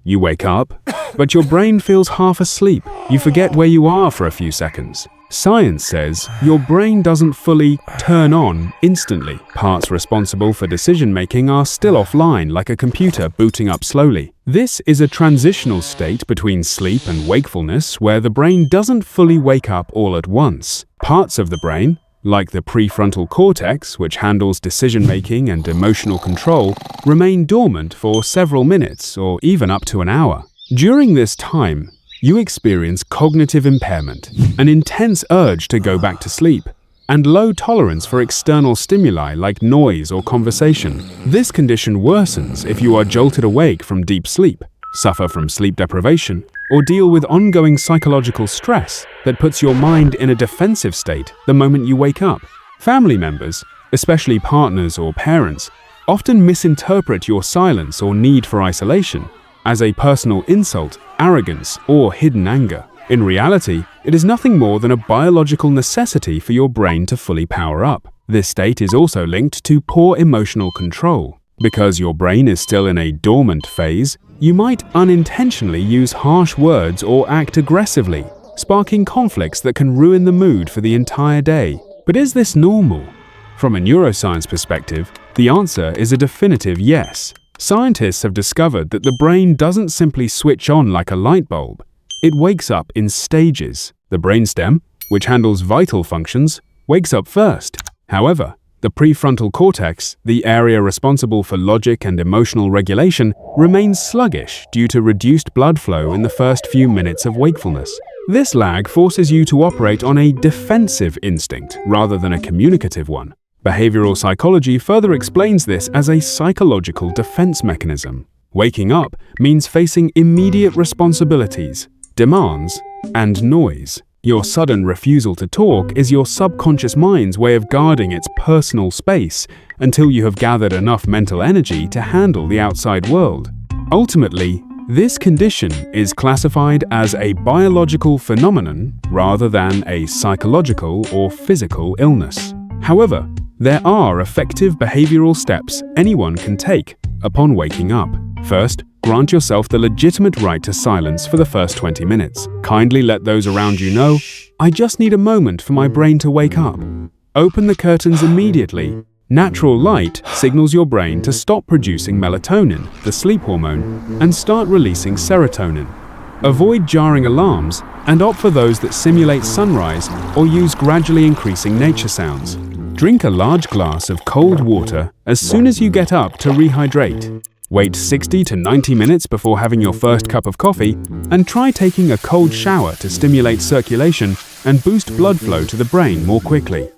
You wake up, but your brain feels half asleep. You forget where you are for a few seconds. Science says your brain doesn't fully turn on instantly. Parts responsible for decision-making are still offline, like a computer booting up slowly. This is a transitional state between sleep and wakefulness where the brain doesn't fully wake up all at once. Parts of the brain, like the prefrontal cortex, which handles decision-making and emotional control, remain dormant for several minutes or even up to an hour. During this time, you experience cognitive impairment, an intense urge to go back to sleep, and low tolerance for external stimuli like noise or conversation. This condition worsens if you are jolted awake from deep sleep, suffer from sleep deprivation, or deal with ongoing psychological stress that puts your mind in a defensive state the moment you wake up. Family members, especially partners or parents, often misinterpret your silence or need for isolation as a personal insult, arrogance, or hidden anger. In reality, it is nothing more than a biological necessity for your brain to fully power up. This state is also linked to poor emotional control. Because your brain is still in a dormant phase, you might unintentionally use harsh words or act aggressively, sparking conflicts that can ruin the mood for the entire day. But is this normal? From a neuroscience perspective, the answer is a definitive yes. Scientists have discovered that the brain doesn't simply switch on like a light bulb. It wakes up in stages. The brainstem, which handles vital functions, wakes up first. However, the prefrontal cortex, the area responsible for logic and emotional regulation, remains sluggish due to reduced blood flow in the first few minutes of wakefulness. This lag forces you to operate on a defensive instinct rather than a communicative one. Behavioral psychology further explains this as a psychological defense mechanism. Waking up means facing immediate responsibilities, demands, and noise. Your sudden refusal to talk is your subconscious mind's way of guarding its personal space until you have gathered enough mental energy to handle the outside world. Ultimately, this condition is classified as a biological phenomenon rather than a psychological or physical illness. However, there are effective behavioral steps anyone can take upon waking up. First, grant yourself the legitimate right to silence for the first 20 minutes. Kindly let those around you know, I just need a moment for my brain to wake up. Open the curtains immediately. Natural light signals your brain to stop producing melatonin, the sleep hormone, and start releasing serotonin. Avoid jarring alarms and opt for those that simulate sunrise or use gradually increasing nature sounds. Drink a large glass of cold water as soon as you get up to rehydrate. Wait 60 to 90 minutes before having your first cup of coffee, and try taking a cold shower to stimulate circulation and boost blood flow to the brain more quickly.